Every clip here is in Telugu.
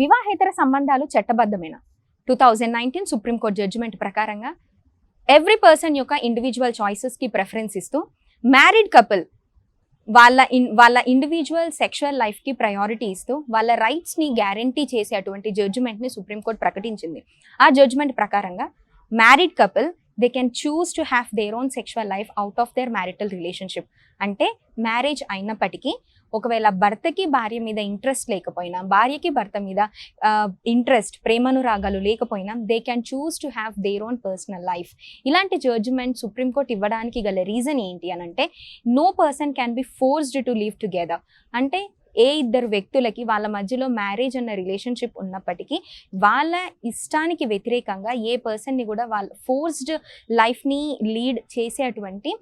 వివాహేతర సంబంధాలు చట్టబద్ధమైన 2019 సుప్రీంకోర్టు జడ్జిమెంట్ ప్రకారంగా ఎవ్రీ పర్సన్ యొక్క ఇండివిజువల్ చాయిసెస్కి ప్రెఫరెన్స్ ఇస్తూ మ్యారీడ్ కపుల్ వాళ్ళ ఇండివిజువల్ సెక్షువల్ లైఫ్కి ప్రయారిటీ ఇస్తూ వాళ్ళ రైట్స్ని గ్యారంటీ చేసే అటువంటి జడ్జిమెంట్ని సుప్రీంకోర్టు ప్రకటించింది. ఆ జడ్జిమెంట్ ప్రకారంగా married couple they can choose to have their own sexual life out of their marital relationship. అంటే మ్యారేజ్ అయినప్పటికీ ఒకవేళ భర్తకి భార్య మీద ఇంట్రెస్ట్ లేకపోయినా, భార్యకి భర్త మీద ఇంట్రెస్ట్ ప్రేమనురాగాలు లేకపోయినా they can choose to have their own personal life. ఇలాంటి జడ్జిమెంట్ సుప్రీంకోర్టు ఇవ్వడానికి గల రీజన్ ఏంటి అని అంటే, no person can be forced to live together. అంటే ఏ ఇద్దరు వ్యక్తులకి వాళ్ళ మధ్యలో మ్యారేజ్ అన్న రిలేషన్షిప్ ఉన్నప్పటికీ వాళ్ళ ఇష్టానికి వ్యతిరేకంగా ఏ పర్సన్ని కూడా వాళ్ళ ఫోర్స్డ్ లైఫ్ని లీడ్ చేసే అటువంటి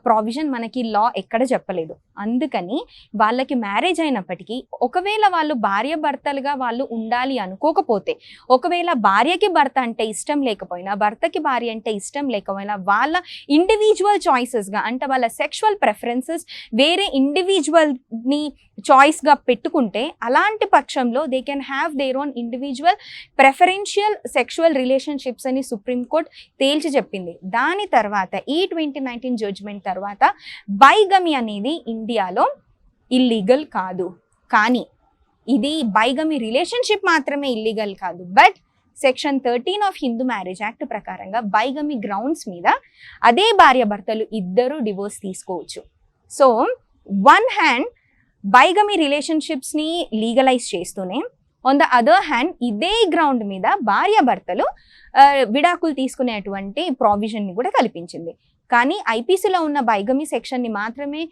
ప్రావిజన్ మనకి లా ఎక్కడ చెప్పలేదు. అందుకని వాళ్ళకి మ్యారేజ్ అయినప్పటికీ ఒకవేళ వాళ్ళు భార్య భర్తలుగా వాళ్ళు ఉండాలి అనుకోకపోతే, ఒకవేళ భార్యకి భర్త అంటే ఇష్టం లేకపోయినా, భర్తకి భార్య అంటే ఇష్టం లేకపోయినా, వాళ్ళ ఇండివిజువల్ చాయిసెస్గా అంటే వాళ్ళ సెక్షువల్ ప్రెఫరెన్సెస్ వేరే ఇండివిజువల్ని చాయిస్గా పెట్టుకుంటే, అలాంటి పక్షంలో they can have their own individual preferential sexual relationships అని సుప్రీంకోర్టు తేల్చి చెప్పింది. దాని తర్వాత ఈ 2019 జడ్జిమెంట్ తర్వాత బైగమి అనేది ఇండియాలో ఇల్లీగల్ కాదు. కానీ ఇది బైగమి రిలేషన్షిప్ మాత్రమే ఇల్లీగల్ కాదు, but section 13 of Hindu marriage act ప్రకారంగా బైగమి గ్రౌండ్స్ మీద అదే భార్య భర్తలు ఇద్దరు డివోర్స్ తీసుకోవచ్చు. సో వన్ హ్యాండ్ బైగమి రిలేషన్షిప్స్ని లీగలైజ్ చేస్తూనే, ఆన్ ద అదర్ హ్యాండ్ ఇదే గ్రౌండ్ మీద భార్య భర్తలు విడాకులు తీసుకునేటువంటి ప్రావిజన్ని కూడా కల్పించింది. కానీ ఐపీసీలో ఉన్న బైగమి సెక్షన్ని మాత్రమే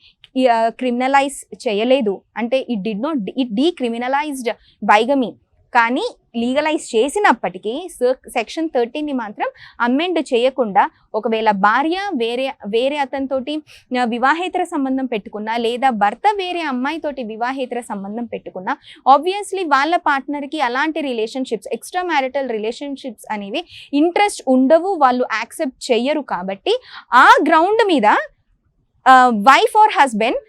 క్రిమినలైజ్ చేయలేదు. అంటే ఇట్ డీక్రిమినలైజ్డ్ బైగమి, కానీ లీగలైజ్ చేసినప్పటికీ సెక్షన్ 13ని మాత్రం అమెండ్ చేయకుండా, ఒకవేళ భార్య వేరే అతనితోటి వివాహేతర సంబంధం పెట్టుకున్నా, లేదా భర్త వేరే అమ్మాయితోటి వివాహేతర సంబంధం పెట్టుకున్నా, ఆబ్వియస్లీ వాళ్ళ పార్ట్నర్కి అలాంటి రిలేషన్షిప్స్, ఎక్స్ట్రా మ్యారిటల్ రిలేషన్షిప్స్ అనేవి ఇంట్రెస్ట్ ఉండవు, వాళ్ళు యాక్సెప్ట్ చెయ్యరు. కాబట్టి ఆ గ్రౌండ్ మీద వైఫ్ ఆర్ హస్బెండ్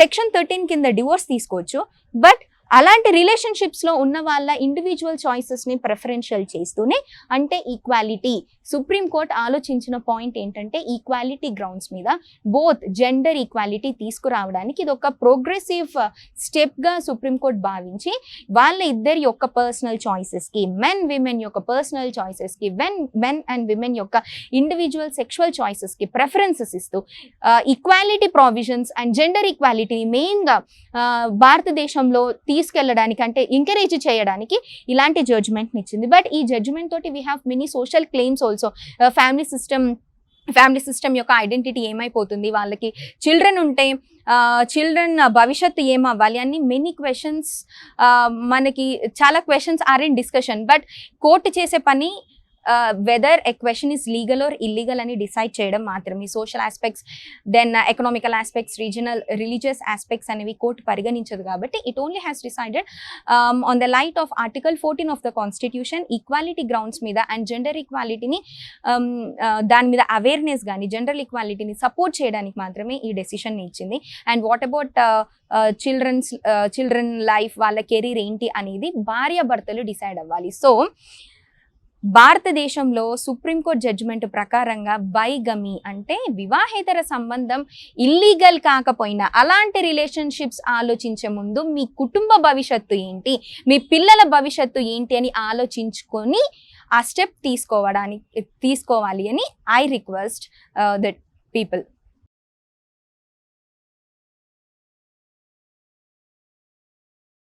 సెక్షన్ 13 కింద డివోర్స్ తీసుకోవచ్చు. బట్ అలాంటి రిలేషన్షిప్స్లో ఉన్న వాళ్ళ ఇండివిజువల్ చాయిసెస్ని ప్రిఫరెన్షియల్ చేస్తూనే, అంటే ఈక్వాలిటీ, సుప్రీంకోర్టు ఆలోచించిన పాయింట్ ఏంటంటే ఈక్వాలిటీ గ్రౌండ్స్ మీద బోత్ జెండర్ ఈక్వాలిటీ తీసుకురావడానికి ఇది ఒక ప్రోగ్రెసివ్ స్టెప్గా సుప్రీంకోర్టు భావించి వాళ్ళ ఇద్దరి యొక్క పర్సనల్ చాయిసెస్కి, విమెన్ యొక్క పర్సనల్ చాయిసెస్కి, మెన్ అండ్ విమెన్ యొక్క ఇండివిజువల్ సెక్షువల్ చాయిసెస్కి ప్రెఫరెన్సెస్ ఇస్తూ ఈక్వాలిటీ ప్రావిజన్స్ అండ్ జెండర్ ఈక్వాలిటీని మెయిన్గా భారతదేశంలో తీసుకెళ్ళడానికి, అంటే ఎంకరేజ్ చేయడానికి ఇలాంటి జడ్జిమెంట్ని ఇచ్చింది. బట్ ఈ జడ్జిమెంట్ తోటి we have many social claims also. Family system యొక్క ఐడెంటిటీ ఏమైపోతుంది, వాళ్ళకి చిల్డ్రన్ ఉంటే చిల్డ్రన్ భవిష్యత్తు ఏమవ్వాలి అని మెనీ క్వశ్చన్స్, మనకి చాలా questions are in discussion. But court చేసే పని whether a question is legal or illegal అని డిసైడ్ చేయడం మాత్రమే. Social aspects, then economical aspects, regional religious aspects అనేవి కోర్టు పరిగణించదు. కాబట్టి it only has decided on the light of article 14 of the constitution equality grounds మీద అండ్ జెండర్ ఈక్వాలిటీని దాని మీద అవేర్నెస్ కానీ జెండర్ ఈక్వాలిటీని సపోర్ట్ చేయడానికి మాత్రమే ఈ డెసిషన్ని ఇచ్చింది. And what about children life, వాళ్ళ కెరీర్ ఏంటి అనేది భార్య భర్తలు డిసైడ్ అవ్వాలి. సో భారతదేశంలో సుప్రీంకోర్టు జడ్జిమెంట్ ప్రకారంగా బైగమి అంటే వివాహేతర సంబంధం ఇల్లీగల్ కాకపోయినా, అలాంటి రిలేషన్షిప్స్ ఆలోచించే ముందు మీ కుటుంబ భవిష్యత్తు ఏంటి, మీ పిల్లల భవిష్యత్తు ఏంటి అని ఆలోచించుకొని ఆ స్టెప్ తీసుకోవాలి అని ఐ రిక్వెస్ట్ ద పీపుల్.